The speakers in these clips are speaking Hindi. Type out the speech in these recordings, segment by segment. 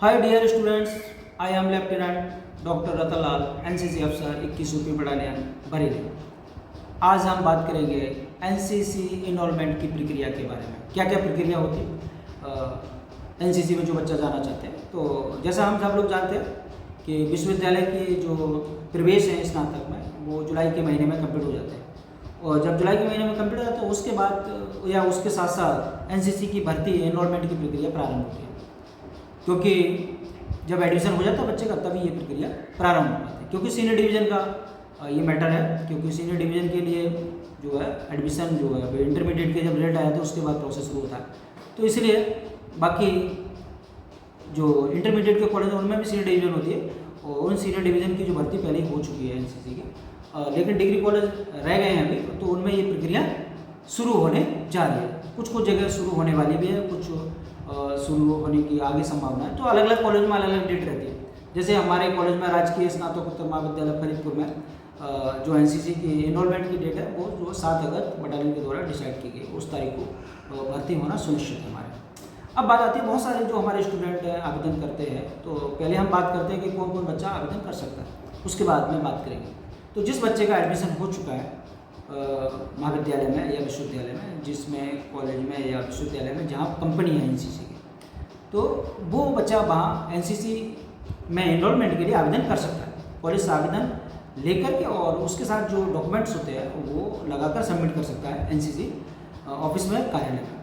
Hi dear students, I am lieutenant doctor Ratanlal, NCC अफसर 21 यूपी बटालियन बरेली। आज हम बात करेंगे एनसीसी इनरोलमेंट की प्रक्रिया के बारे में। क्या क्या प्रक्रिया होती है एनसीसी में जो बच्चा जाना चाहते हैं। तो जैसा हम सब लोग जानते हैं कि विश्वविद्यालय की जो प्रवेश है स्नातक में, वो जुलाई के महीने में कंप्लीट हो जाते हैं। और जब जुलाई के महीने में कंप्लीट हो जाता है उसके बाद या उसके साथ साथ एनसीसी की भर्ती इनरोलमेंट की प्रक्रिया प्रारंभ होती है। क्योंकि जब एडमिशन हो जाता है बच्चे का तभी ये प्रक्रिया प्रारंभ हो जाती है। क्योंकि सीनियर डिवीज़न का ये मैटर है, क्योंकि सीनियर डिवीज़न के लिए जो है एडमिशन जो है इंटरमीडिएट के जब रिजल्ट आया था उसके बाद प्रोसेस शुरू होता है। तो इसलिए बाकी जो इंटरमीडिएट के कॉलेज हैं उनमें भी सीनियर डिवीज़न होती है और उन सीनियर डिवीज़न की जो भर्ती पहले ही हो चुकी है एनसीसी की, लेकिन डिग्री कॉलेज रह गए हैं अभी, तो उनमें ये प्रक्रिया शुरू होने जा रही है। कुछ जगह शुरू होने वाली भी है, कुछ शुरू होने की आगे संभावना है। तो अलग अलग कॉलेज में अलग अलग डेट रहती है। जैसे हमारे कॉलेज में राजकीय स्नातकोत्तर महाविद्यालय फरीदपुर में जो एनसीसी की इनरोलमेंट की डेट है वो जो 7 अगस्त बटालियन के द्वारा डिसाइड की गई, उस तारीख को भर्ती होना सुनिश्चित है हमारे। अब बात आती है बहुत सारे जो हमारे स्टूडेंट आवेदन करते हैं। तो पहले हम बात करते हैं कि कौन कौन बच्चा आवेदन कर सकता है, उसके बाद में बात करेंगे। तो जिस बच्चे का एडमिशन हो चुका है महाविद्यालय में या विश्वविद्यालय में, जिसमें कॉलेज में या विश्वविद्यालय में जहाँ कंपनी है एनसीसी की, तो वो बच्चा वहाँ एनसीसी में इनरोलमेंट के लिए आवेदन कर सकता है। कॉलेज से आवेदन लेकर के और उसके साथ जो डॉक्यूमेंट्स होते हैं वो लगाकर सबमिट कर सकता है एनसीसी ऑफिस में, कार्यालय में।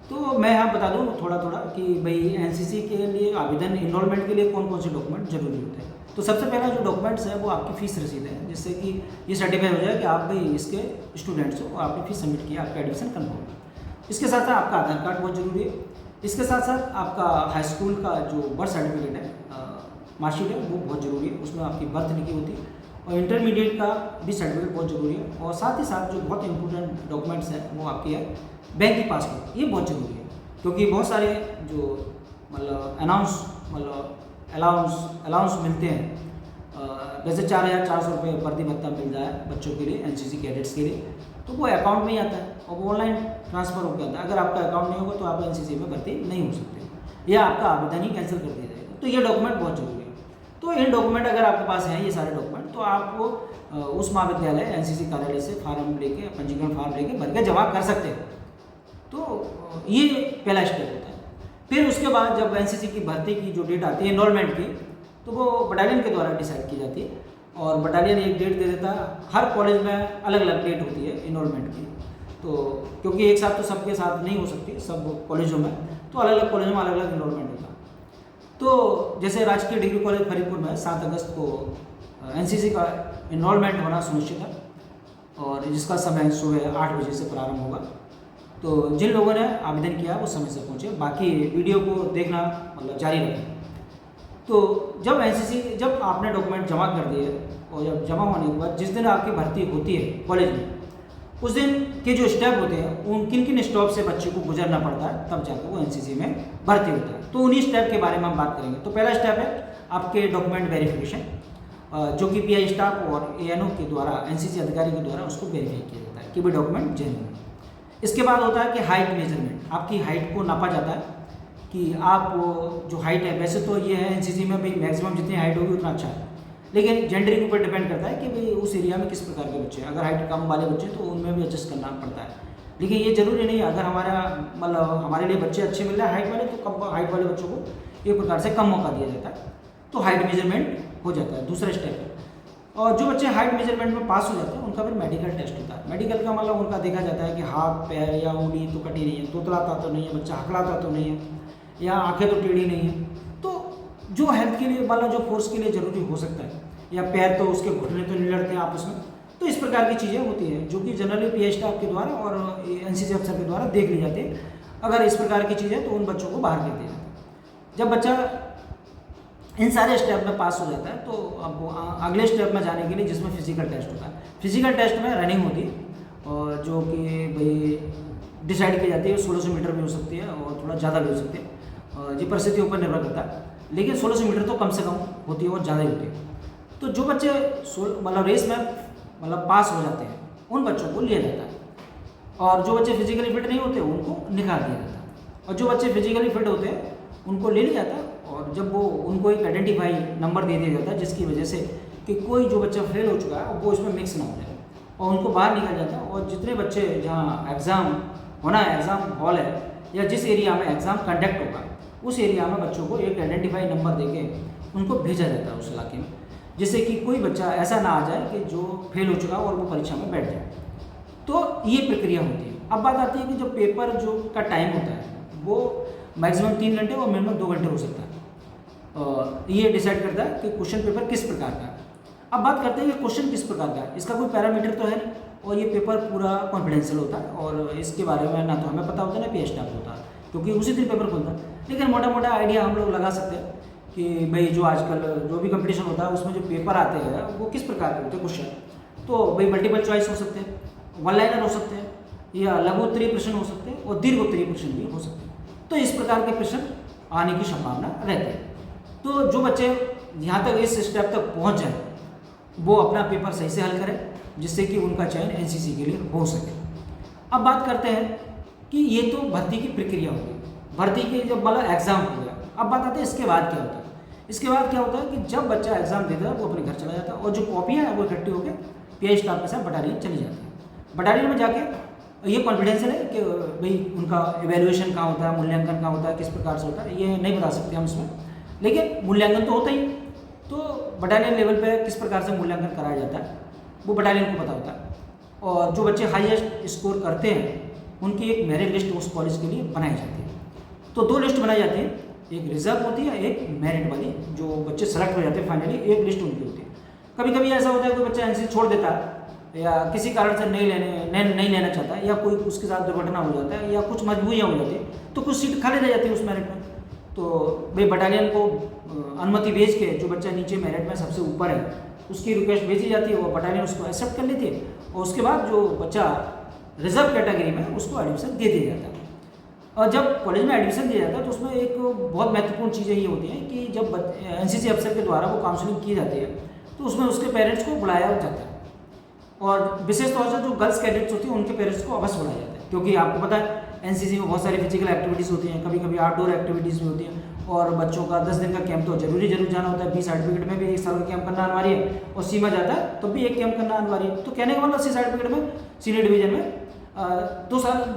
तो मैं यहाँ बता दूँ थोड़ा कि भाई एनसीसी के लिए आवेदन इनरोलमेंट के लिए कौन कौन से डॉक्यूमेंट जरूरी होते हैं। तो सबसे पहला जो डॉक्यूमेंट्स है वो आपकी फ़ीस रसीद है, जिससे कि ये सर्टिफाई हो जाए कि आप भाई इसके स्टूडेंट्स हो, आपने फीस सबमिट किया, आपका एडमिशन कन्फर्म है। इसके साथ साथ आपका आधार कार्ड बहुत ज़रूरी है। इसके साथ साथ आपका हाई स्कूल का जो बर्थ सर्टिफिकेट है, मार्कशीट है, वो बहुत ज़रूरी है। उसमें आपकी बर्थ लिखी होती है। और इंटरमीडिएट का भी सर्टिफिकेट बहुत ज़रूरी है। और साथ ही साथ जो बहुत इंपॉर्टेंट डॉक्यूमेंट्स हैं वो आपकी है बैंक की पासबुक। ये बहुत ज़रूरी है क्योंकि बहुत सारे जो अलाउंस मिलते हैं, जैसे 4,400 रुपये वर्दी भत्ता मिल जाए बच्चों के लिए, एनसीसी कैडेट्स के लिए, तो वो अकाउंट में ही आता है और वो ऑनलाइन ट्रांसफ़र होकर आता है। अगर आपका अकाउंट नहीं होगा तो आप एनसीसी में भर्ती नहीं हो सकते या आपका आवेदन ही कैंसिल कर दिया जाएगा। तो ये डॉक्यूमेंट बहुत ज़रूरी है। तो इन डॉक्यूमेंट अगर आपके पास हैं ये सारे डॉक्यूमेंट, तो आप उस महाविद्यालय एनसीसी कार्यालय से फार्म लेके, पंजीकरण फार्म लेके भर के जमा कर सकते हैं। तो ये पहला स्टेप होता है। फिर उसके बाद जब एनसीसी की भर्ती की जो डेट आती है इनरोलमेंट की, तो वो बटालियन के द्वारा डिसाइड की जाती है और बटालियन एक डेट दे देता है। हर कॉलेज में अलग अलग डेट होती है इनरोलमेंट की। तो क्योंकि एक साथ तो सबके साथ नहीं हो सकती सब कॉलेजों में, तो अलग अलग कॉलेजों में अलग अलग इनरोलमेंट होता है। तो जैसे राजकीय डिग्री कॉलेज फरीदपुर में 7 अगस्त को एनसीसी का इनरोलमेंट होना सुनिश्चित है और जिसका समय सुबह 8 बजे से प्रारंभ होगा। तो जिन लोगों ने आवेदन किया वो समय से पहुँचे। बाकी वीडियो को देखना जारी रखें। तो जब आपने डॉक्यूमेंट जमा कर दिए और जब जमा होने के बाद जिस दिन आपकी भर्ती होती है कॉलेज में, उस दिन के जो स्टेप होते हैं उन किन स्टेप से बच्चे को गुजरना पड़ता है, तब जाकर वो एनसीसी में भर्ती होता है। तो उन्हीं स्टेप के बारे में हम बात करेंगे। तो पहला स्टेप है आपके डॉक्यूमेंट वेरिफिकेशन, जो कि पीआई स्टाफ और एएनओ के द्वारा, एनसीसी अधिकारी के द्वारा उसको वेरीफाई किया जाता है कि भाई डॉक्यूमेंट जेन्युइन है। इसके बाद होता है कि हाइट मेजरमेंट, आपकी हाइट को नापा जाता है कि आप जो हाइट है, वैसे तो ये है एनसीसी में भाई मैक्सिमम जितनी हाइट होगी उतना अच्छा है, लेकिन जेंडर के ऊपर डिपेंड करता है कि भाई उस एरिया में किस प्रकार के बच्चे हैं। अगर हाइट कम वाले बच्चे तो उनमें भी एडजस्ट करना पड़ता है, लेकिन ये जरूरी नहीं है। अगर हमारे लिए बच्चे अच्छे मिल रहे हैं हाइट वाले, तो कम हाइट वाले बच्चों को एक प्रकार से कम मौका दिया जाता है, तो हाइट मेजरमेंट हो जाता है, दूसरा स्टेप है। और जो बच्चे हाइट मेजरमेंट में पास हो जाते हैं उनका फिर मेडिकल टेस्ट होता है। मेडिकल का उनका देखा जाता है कि हाथ, पैर या उंगली तो कटी नहीं है, तोतलाता तो नहीं है, बच्चा हकलाता तो नहीं है, या आंखें तो टेढ़ी नहीं है। तो जो हेल्थ के लिए जो फोर्स के लिए ज़रूरी हो सकता है, या पैर तो उसके घुटने तो नहीं लड़ते हैं आपस में, तो इस प्रकार की चीज़ें होती हैं जो कि जनरली पीआई स्टाफ के द्वारा और एनसीसी अफसर के द्वारा देख ली जाती है। अगर इस प्रकार की चीज़ें तो उन बच्चों को बाहर कर दिया जाता है। जब बच्चा इन सारे स्टेप में पास हो जाता है तो अब अगले स्टेप में जाने के लिए, जिसमें फिजिकल टेस्ट होता है। फिजिकल टेस्ट में रनिंग होती है और जो कि भाई डिसाइड की जाती है 1600 मीटर भी हो सकती है और थोड़ा ज़्यादा भी हो सकती है, ये परिस्थिति ऊपर निर्भर करता है, लेकिन 1600 मीटर तो कम से कम होती है और ज़्यादा ही होती है। तो जो बच्चे रेस में पास हो जाते हैं उन बच्चों को लिया जाता है और जो बच्चे फिजिकली फिट नहीं होते उनको निकाल दिया जाता है। और जो बच्चे फिजिकली फिट होते हैं उनको ले लिया जाता है और जब वो उनको एक आइडेंटिफाई नंबर दे दिया जाता है जिसकी वजह से कि कोई जो बच्चा फेल हो चुका है वो इसमें मिक्स ना हो जाए और उनको बाहर निकल जाता है। और जितने बच्चे जहाँ एग्ज़ाम होना है, एग्ज़ाम हॉल है या जिस एरिया में एग्ज़ाम कंडक्ट होगा उस एरिया में बच्चों को एक आइडेंटिफाई नंबर देके उनको भेजा जाता है उस इलाके में, जिससे कि कोई बच्चा ऐसा ना आ जाए कि जो फेल हो चुका है और वो परीक्षा में बैठ जाए। तो ये प्रक्रिया होती है। अब बात आती है कि जो पेपर जो का टाइम होता है वो मैक्सिमम 3 घंटे और मिनिमम 2 घंटे हो सकता है। ये डिसाइड करता है कि क्वेश्चन पेपर किस प्रकार का है। अब बात करते हैं कि क्वेश्चन किस प्रकार का है। इसका कोई पैरामीटर तो है नहीं और ये पेपर पूरा कॉन्फिडेंशियल होता है और इसके बारे में ना तो हमें पता होता है ना पी स्टाफ होता है, क्योंकि उसी दिन पेपर खुलता है। लेकिन मोटा मोटा आइडिया हम लोग लगा सकते हैं कि भाई जो आजकल जो भी कंपटीशन होता है उसमें जो पेपर आते हैं वो किस प्रकार के होते हैं क्वेश्चन। तो भाई मल्टीपल चॉइस हो सकते हैं, वन लाइनर हो सकते हैं या लघु उत्तरीय प्रश्न हो सकते हैं और दीर्घ उत्तरीय प्रश्न भी हो सकते हैं। तो इस प्रकार के प्रश्न आने की संभावना रहती है। तो जो बच्चे यहाँ तक इस स्टेप तक पहुँच जाए वो अपना पेपर सही से हल करें जिससे कि उनका चयन एनसीसी के लिए हो सके। अब बात करते हैं कि ये तो भर्ती की प्रक्रिया होगी, भर्ती के जब मतलब एग्ज़ाम हो गया। अब बात आती है इसके बाद क्या होता है। इसके बाद क्या होता है कि जब बच्चा एग्ज़ाम देता है वो अपने घर चला जाता है और जो कॉपियाँ हैं वो इकट्ठी होकर पीआई स्टाफ के साथ बटालियन चली जाती है। बटालियन में जाके ये कॉन्फिडेंशियल है कि भाई उनका एवेल्युएशन कहाँ होता है, मूल्यांकन कहाँ होता है, किस प्रकार से होता है, ये नहीं बता सकते हम इसमें, लेकिन मूल्यांकन तो होता ही। तो बटालियन लेवल पे किस प्रकार से मूल्यांकन कराया जाता है वो बटालियन को पता होता है। और जो बच्चे हाईएस्ट स्कोर करते हैं उनकी एक मेरिट लिस्ट उस कॉलेज के लिए बनाई जाती है। तो 2 लिस्ट बनाई जाती है, एक रिजर्व होती है, एक मेरिट वाली। जो बच्चे सेलेक्ट हो जाते हैं फाइनली एक लिस्ट उनकी होती है। कभी कभी ऐसा होता है कोई बच्चा एनसीसी छोड़ देता है या किसी कारण से नहीं लेना चाहता है या कोई उसके साथ दुर्घटना हो जाता है या कुछ मजबूरियाँ हो जाती है तो कुछ सीट खाली रह जाती है उस मेरिट में। तो भाई बटालियन को अनुमति भेज के जो बच्चा नीचे मेरिट में सबसे ऊपर है उसकी रिक्वेस्ट भेजी जाती है, वो बटालियन उसको एक्सेप्ट कर लेती है और उसके बाद जो बच्चा रिजर्व कैटेगरी में उसको एडमिशन दे दिया जाता है। और जब कॉलेज में एडमिशन दिया जाता है तो उसमें एक बहुत महत्वपूर्ण चीज़ें ये होती हैं कि जब एनसीसी अफसर के द्वारा वो काउंसलिंग की जाती है तो उसमें उसके पेरेंट्स को बुलाया जाता है और विशेष तौर से जो गर्ल्स कैडेट्स होती हैं उनके पेरेंट्स को अवश्य बुलाया जाता है, क्योंकि आपको पता है एनसीसी में बहुत सारी फिजिकल एक्टिविटीज़ होती हैं, कभी कभी आउटडोर एक्टिविटीज़ भी होती हैं और बच्चों का 10 दिन का कैंप तो जरूर जाना होता है। 20 सर्टिफिकेट में भी 1 साल का कैंप करना अनिवार्य है और सीमा जाता है तो भी एक कैंप करना अनिवार्य है। तो कहने का मतलब 80 सर्टिफिकेट में सीनियर डिवीजन में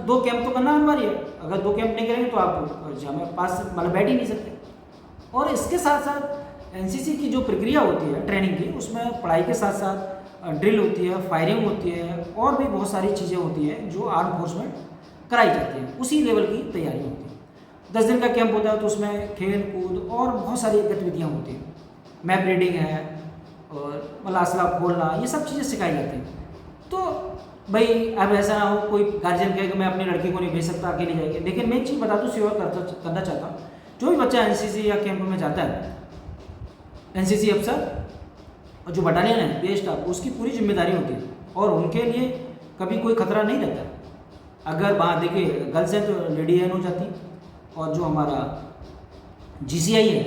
2 कैंप तो करना अनिवार्य है। अगर 2 कैंप नहीं करेंगे तो आप हमें पास मतलब बैठ ही नहीं सकते। और इसके साथ साथ एनसीसी की जो प्रक्रिया होती है ट्रेनिंग की उसमें पढ़ाई के साथ साथ ड्रिल होती है, फायरिंग होती है और भी बहुत सारी चीज़ें होती हैं जो आर्म फोर्स में कराई जाती हैं। उसी लेवल की तैयारी होती है। 10 दिन का कैंप होता है तो उसमें खेल कूद और बहुत सारी गतिविधियाँ होती हैं, मैप रीडिंग है और मतलब असला खोलना, ये सब चीज़ें सिखाई जाती हैं। तो भाई अब ऐसा ना हो कोई गार्जियन कहे कि मैं अपनी लड़की को नहीं भेज सकता, अकेले जाएगी। लेकिन मैं एक चीज़ बता दूँ, सेवा करना चाहता हूँ, जो भी बच्चा एनसीसी या कैंप में जाता है, एनसीसी अफसर और जो बटालियन है पीआई स्टाफ उसकी पूरी जिम्मेदारी होती है और उनके लिए कभी कोई खतरा नहीं रहता। अगर वहाँ देखिए गर्ल्स है तो लेडी एन हो जाती और जो हमारा जीसीआई है,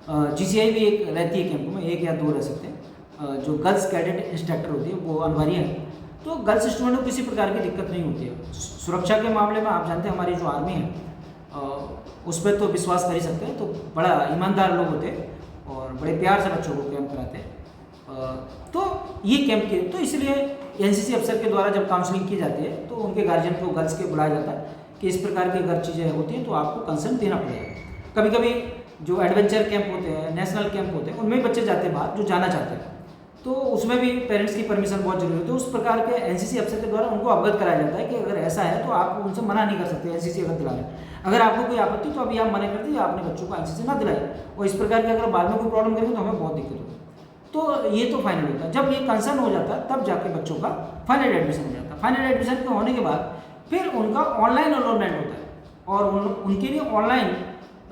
जीसीआई भी एक रहती है कैंप में, 1 या 2 रह सकते हैं। जो गर्ल्स कैडेट इंस्ट्रक्टर होती है वो अनिवार्य है। तो गर्ल्स स्टूडेंट को किसी प्रकार की दिक्कत नहीं होती है। सुरक्षा के मामले में आप जानते हैं हमारी जो आर्मी है उस पर तो विश्वास कर ही सकते हैं। तो बड़ा ईमानदार लोग होते हैं और बड़े प्यार से बच्चों को कैंप कराते हैं। तो ये कैंप के तो इसलिए एनसीसी अफसर के द्वारा जब काउंसलिंग की जाती है तो उनके गार्जियन को गर्ल्स के बुलाया जाता है कि इस प्रकार की अगर चीज़ें होती हैं तो आपको कंसर्न देना पड़ेगा। कभी कभी जो एडवेंचर कैंप होते हैं, नेशनल कैंप होते हैं, उनमें बच्चे जाते हैं बाहर जो जाना चाहते हैं, तो उसमें भी पेरेंट्स की परमिशन बहुत जरूरी होती है। उस प्रकार के एनसीसी अफसर के द्वारा उनको अवगत कराया जाता है कि अगर ऐसा है तो आप उनसे मना नहीं कर सकते एनसीसी अगर दिला रहे। अगर आपको कोई आपत्ति तो अभी आप मना कर दीजिए, आपने बच्चों को एनसीसी ना दिलाए और इस प्रकार की अगर बाद में कोई प्रॉब्लम करेंगे तो हमें बहुत दिक्कत होगी। तो ये तो फाइनल होता है। जब ये कंसर्न हो जाता है तब जाके बच्चों का फाइनल एडमिशन हो जाता है। फाइनल एडमिशन के होने के बाद फिर उनका ऑनलाइन एनरोलमेंट होता है और उनके लिए ऑनलाइन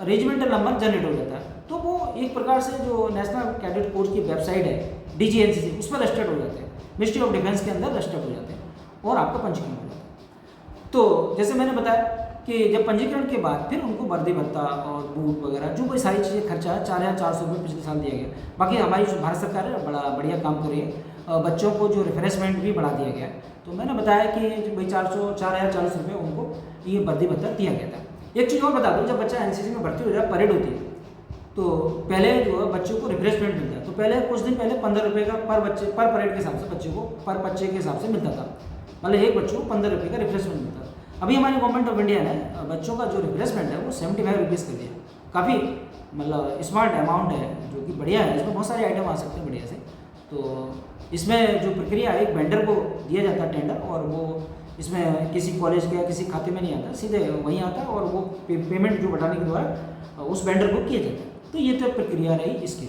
रेजिमेंटल नंबर जनरेट हो जाता है। तो वो एक प्रकार से जो नेशनल कैडेट कोर्स की वेबसाइट है DGNCC उस पर रजिस्टर्ड हो जाते हैं, मिनिस्ट्री ऑफ डिफेंस के अंदर रजिस्टर्ड हो जाते हैं और आपका पंजीकरण हो जाता है। तो जैसे मैंने बताया कि जब पंजीकरण के बाद फिर उनको वर्दी भत्ता और बूट वगैरह जो कोई सारी चीज़ें खर्चा है 4,400 रुपये पिछले साल दिया गया। बाकी हमारी जो भारत सरकार है बड़ा बढ़िया काम कर रही है। बच्चों को जो रिफ्रेशमेंट भी बढ़ा दिया गया है। तो मैंने बताया कि भाई 4,400 रुपये उनको ये वर्दी भत्ता दिया गया था। एक चीज़ और बता दूँ, जब बच्चा एनसीसी में भर्ती हो जाए, परेड होती है, तो पहले जो है बच्चों को रिफ्रेशमेंट मिलता है। तो पहले कुछ दिन पहले 15 रुपये का पर बच्चे पर परेड के हिसाब से बच्चे को पर बच्चे के हिसाब से मिलता था, मतलब एक बच्चों को 15 रुपये का रिफ्रेशमेंट मिलता था। अभी हमारी गवर्नमेंट ऑफ इंडिया ने बच्चों का जो रिफ्रेशमेंट है वो 75 रुपीज़ कर दिया। काफ़ी मतलब स्मार्ट अमाउंट है, जो कि बढ़िया है। इसमें बहुत सारे आइटम आ सकते हैं बढ़िया से। तो इसमें जो प्रक्रिया है, एक वेंडर को दिया जाता है टेंडर, और वो इसमें किसी कॉलेज के या किसी खाते में नहीं आता, सीधे वहीं आता है, और वो पेमेंट जो बढ़ाने के द्वारा उस वेंडर को किया जाता है। तो ये तो प्रक्रिया रही इसकी।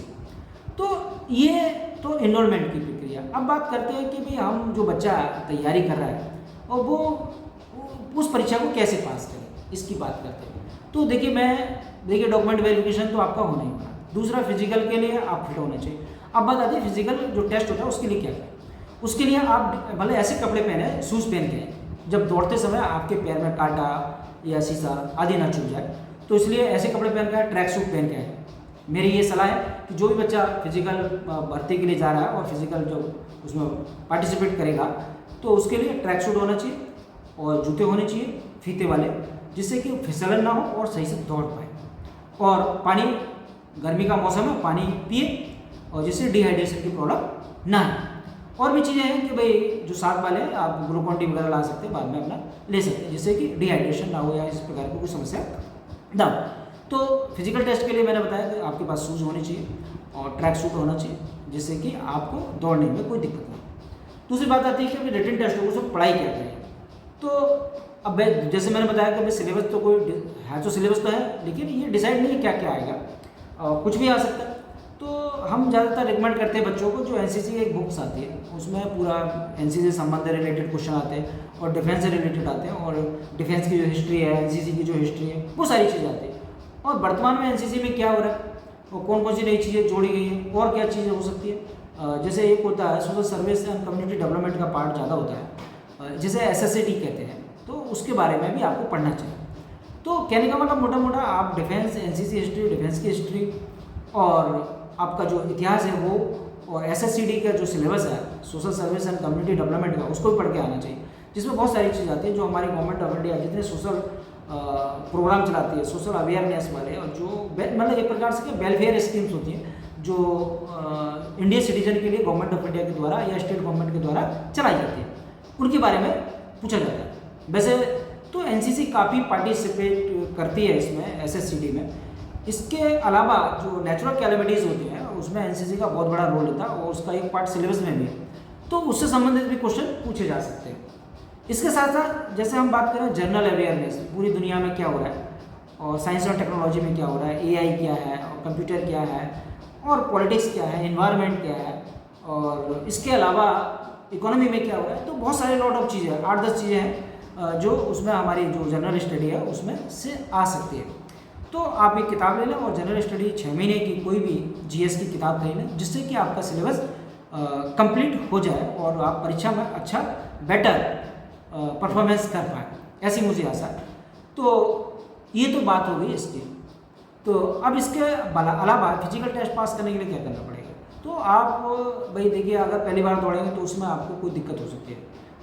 तो ये तो इनरोलमेंट की प्रक्रिया। अब बात करते हैं कि भाई हम जो बच्चा तैयारी कर रहा है और वो उस परीक्षा को कैसे पास करें, इसकी बात करते हैं। तो देखिए डॉक्यूमेंट वेरिफिकेशन तो आपका होना ही होगा। दूसरा, फिजिकल के लिए आप फिट होना चाहिए। अब बात आती है फिजिकल जो टेस्ट होता है उसके लिए क्या करें। उसके लिए आप भले ऐसे कपड़े पहने, शूज़ पहन के, जब दौड़ते समय आपके पैर में कांटा या शीशा आदि ना चुभ जाए, तो इसलिए ऐसे कपड़े पहन के, ट्रैक सूट पहन के आए। मेरी ये सलाह है कि जो भी बच्चा फिजिकल भर्ती के लिए जा रहा है और फिजिकल जो उसमें पार्टिसिपेट करेगा, तो उसके लिए ट्रैक सूट होना चाहिए और जूते होने चाहिए फीते वाले, जिससे कि फिसलन ना हो और सही से दौड़ पाए। और पानी, गर्मी का मौसम है, पानी पिए, और जिससे डिहाइड्रेशन की प्रॉब्लम ना है। और भी चीज़ें हैं कि भाई जो साथ वाले हैं, आप ग्लूकॉन डी वगैरह ला सकते हैं, बाद में अपना ले सकते हैं, जिससे कि डिहाइड्रेशन ना हो या इस प्रकार की कोई समस्या ना हो। तो फिजिकल टेस्ट के लिए मैंने बताया कि आपके पास शूज़ होने चाहिए और ट्रैक सूट होना चाहिए, जिससे कि आपको दौड़ने में कोई दिक्कत ना हो। दूसरी बात आती है कि अभी रिटन टेस्ट होगा, उसमें पढ़ाई क्या करें। तो अब जैसे मैंने बताया कि भाई सिलेबस तो कोई है, तो सिलेबस तो है, लेकिन ये डिसाइड नहीं है क्या क्या आएगा, कुछ भी आ सकता है। तो हम ज़्यादातर रिकमेंड करते हैं बच्चों को, जो एनसीसी की एक बुक्स आती है, उसमें पूरा एनसीसी से संबंध रिलेटेड क्वेश्चन आते हैं और डिफेंस से रिलेटेड आते हैं, और डिफेंस की जो हिस्ट्री है, एनसीसी की जो हिस्ट्री है, वो सारी चीज़ें आती है। और वर्तमान में एनसीसी में क्या हो रहा है और कौन कौन सी नई चीज़ें जोड़ी गई हैं और क्या चीज़ें हो सकती है। जैसे एक होता है social service and community development का पार्ट ज़्यादा होता है, जिसे एसएससीडी कहते हैं, तो उसके बारे में भी आपको पढ़ना चाहिए। तो कहने का मतलब मोटा मोटा आप डिफेंस, एनसीसी हिस्ट्री, डिफेंस की हिस्ट्री और आपका जो इतिहास है वो, और एसएससीडी का जो सिलेबस है social service and community development का, उसको भी पढ़ के आना चाहिए, जिसमें बहुत सारी चीज़ आती है जो हमारी गवर्नमेंट ऑफ इंडिया जितने सोशल प्रोग्राम चलाती है, सोशल अवेयरनेस वाले, और जो मतलब एक प्रकार से वेलफेयर स्कीम्स होती हैं जो इंडियन सिटीजन के लिए गवर्नमेंट ऑफ इंडिया के द्वारा या स्टेट गवर्नमेंट के द्वारा चलाई जाती है, उनके बारे में पूछा जाता है। वैसे तो एनसीसी काफ़ी पार्टिसिपेट करती है इसमें, एसएससीडी में। इसके अलावा जो नेचुरल कैलेमिटीज़ होती हैं उसमें एनसीसी का बहुत बड़ा रोल होता है, और उसका एक पार्ट सिलेबस में भी है, तो उससे संबंधित भी क्वेश्चन पूछे जा सकते हैं। इसके साथ साथ जैसे हम बात करें जनरल अवेयरनेस, पूरी दुनिया में क्या हो रहा है और साइंस और टेक्नोलॉजी में क्या हो रहा है, एआई क्या है और कंप्यूटर क्या है और पॉलिटिक्स क्या है, एनवायरनमेंट क्या है, और इसके अलावा इकोनॉमी में क्या हो रहा है, तो बहुत सारे लॉट ऑफ चीज़ें, 8-10 चीज़ें हैं जो उसमें हमारी जो जनरल स्टडी है उसमें से आ सकती है। तो आप एक किताब ले लें और जनरल स्टडी 6 महीने की कोई भी जीएस की किताब खरीद लें, जिससे कि आपका सिलेबस कंप्लीट हो जाए और आप परीक्षा में अच्छा बेटर परफॉर्मेंस कर पाए, ऐसी मुझे आशा है। तो ये तो बात हो गई इसकी। तो अब इसके अलावा फिजिकल टेस्ट पास करने के लिए क्या करना पड़ेगा। तो आप भाई देखिए, अगर पहली बार दौड़ेंगे तो उसमें आपको कोई दिक्कत हो सकती है,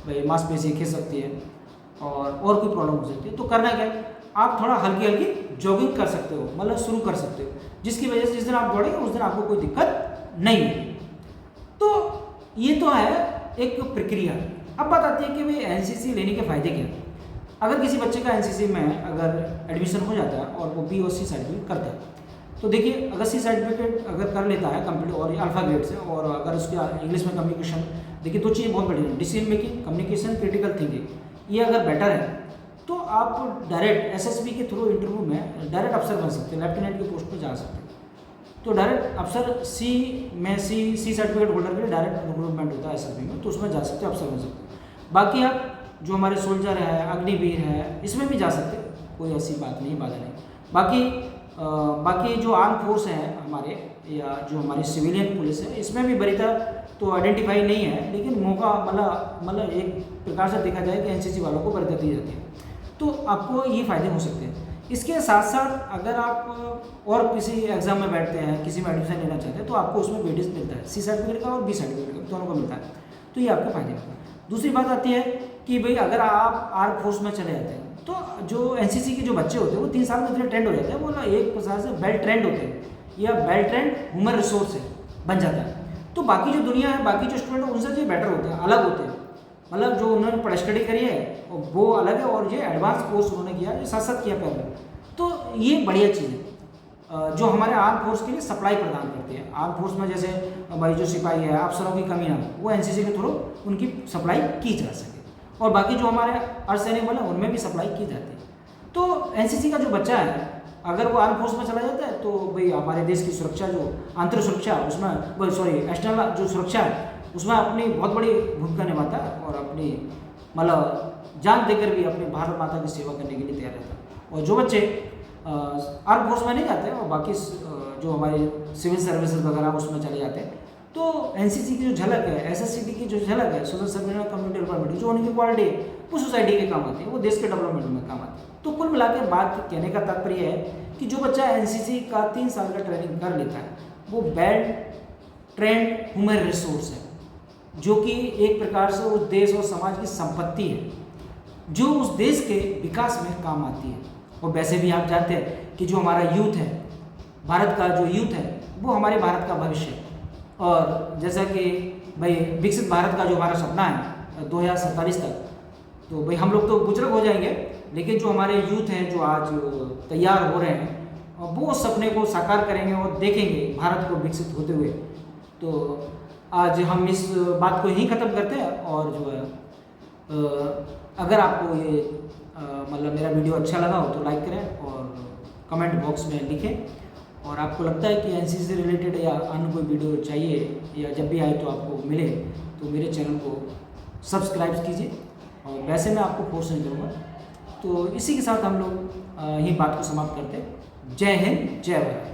भाई मांसपेशियाँ खिंच सकती है और कोई प्रॉब्लम हो सकती है। तो करना क्या है, आप थोड़ा हल्की हल्की जॉगिंग कर सकते हो, मतलब शुरू कर सकते हो, जिसकी वजह से जिस दिन आप दौड़ेंगे उस दिन आपको कोई दिक्कत नहीं होगी। तो ये तो है एक प्रक्रिया। अब बात आती है कि भाई एनसीसी लेने के फ़ायदे क्या हैं। अगर किसी बच्चे का एनसीसी में अगर एडमिशन हो जाता है और वो बी और सी सर्टिफिकेट करता है, तो देखिए अगर सी सर्टिफिकेट अगर कर लेता है कंप्लीट और अल्फा ग्रेड से, और अगर उसके इंग्लिश में कम्युनिकेशन, देखिए 2 चीज़ें बहुत बढ़िया हैं, decision making, communication, critical thinking, ये अगर बेटर है तो आप डायरेक्ट एसएसबी के थ्रू इंटरव्यू में डायरेक्ट अफसर बन सकते हैं, लेफ्टिनेंट की पोस्ट पर जा सकते हैं। तो डायरेक्ट अफसर सी सर्टिफिकेट होल्डर के लिए डायरेक्ट रिक्रूटमेंट होता है एसएसबी में, तो उसमें जा सकते हैं, अफसर बन सकते हैं। बाकी आप जो हमारे सोल्जर है, अग्निवीर है, इसमें भी जा सकते हैं, कोई ऐसी बात नहीं, बाधा नहीं। बाकी जो आर्म फोर्स है हमारे, या जो हमारी सिविलियन पुलिस है, इसमें भी बड़ी तरह तो आइडेंटिफाई नहीं है, लेकिन मौका मतलब एक प्रकार से देखा जाए कि एनसीसी वालों को बड़ी दी जाती है, तो आपको ये फ़ायदे हो सकते हैं। इसके साथ साथ अगर आप और किसी एग्ज़ाम में बैठते हैं, किसी में एडमिशन लेना चाहते हैं, तो आपको उसमें वेटेज मिलता है, सी सर्टिफिकेट का और बी सर्टिफिकेट का, दोनों का मिलता है, तो ये आपको फ़ायदे होता है। दूसरी बात आती है कि भाई अगर आप आर्म फोर्स में चले जाते हैं तो जो एनसीसी के जो बच्चे होते हैं वो 3 साल में इतने ट्रेंड हो जाते हैं, वो ना एक प्रकार से वेल ट्रेंड होते हैं या वेल ट्रेंड ह्यूमन रिसोर्स है बन जाता है। तो बाकी जो दुनिया है, बाकी जो स्टूडेंट है उनसे जो बेटर होते हैं, अलग होते हैं, मतलब जो उन्होंने पढ़ाई स्टडी करी है वो अलग है, और ये एडवांस कोर्स उन्होंने किया है, साथ साथ किया पहले। तो ये बढ़िया चीज़ है जो हमारे आर्म फोर्स के लिए सप्लाई प्रदान करती है। आर्म फोर्स में जैसे भाई जो सिपाही है, अफसरों की कमी ना हो, वो एनसीसी के थ्रू उनकी सप्लाई की जा सके, और बाकी जो हमारे अर्धसैनिक बल है उनमें भी सप्लाई की जाती है। तो एनसीसी का जो बच्चा है अगर वो आर्म फोर्स में चला जाता है तो भाई हमारे देश की सुरक्षा, जो आंतरिक सुरक्षा उसमें, सॉरी एक्सटर्नल जो सुरक्षा है उसमें अपनी बहुत बड़ी भूमिका निभाता है, और अपनी मतलब जान देकर भी अपनी भारत माता की सेवा करने के लिए तैयार रहता है। और जो बच्चे आर्म फोर्स में नहीं जाते और बाकी जो हमारे सिविल सर्विसेज वगैरह उसमें चले जाते हैं, तो एनसीसी की जो झलक है, एसएससीटी की जो झलक है, सोशल सर्विस और कम्युनिटी डेवलपमेंट, जो उनकी क्वालिटी है वो सोसाइटी के काम आती है, वो देश के डेवलपमेंट में काम आती है। तो कुल मिला के बात कहने का तात्पर्य है कि जो बच्चा एनसीसी का 3 साल का ट्रेनिंग कर लेता है वो वेल ट्रेंड ह्यूमन रिसोर्स है, जो कि एक प्रकार से उस देश और समाज की संपत्ति है, जो उस देश के विकास में काम आती है। और वैसे भी आप जानते हैं कि जो हमारा यूथ है, भारत का जो यूथ है वो हमारे भारत का भविष्य है। और जैसा कि भाई विकसित भारत का जो हमारा सपना है 2047 तक, तो भाई हम लोग तो बुजुर्ग हो जाएंगे, लेकिन जो हमारे यूथ हैं जो आज तैयार हो रहे हैं वो उस सपने को साकार करेंगे और देखेंगे भारत को विकसित होते हुए। तो आज हम इस बात को यहीं ख़त्म करते हैं, और जो है अगर आपको ये मतलब मेरा वीडियो अच्छा लगा हो तो लाइक करें और कमेंट बॉक्स में लिखें, और आपको लगता है कि एनसीसी से रिलेटेड या अन्य कोई वीडियो चाहिए या जब भी आए तो आपको मिले तो मेरे चैनल को सब्सक्राइब कीजिए। और वैसे मैं आपको फोर्स नहीं करूँगा। तो इसी के साथ हम लोग यही बात को समाप्त करते हैं। जय हिंद, जय भारत।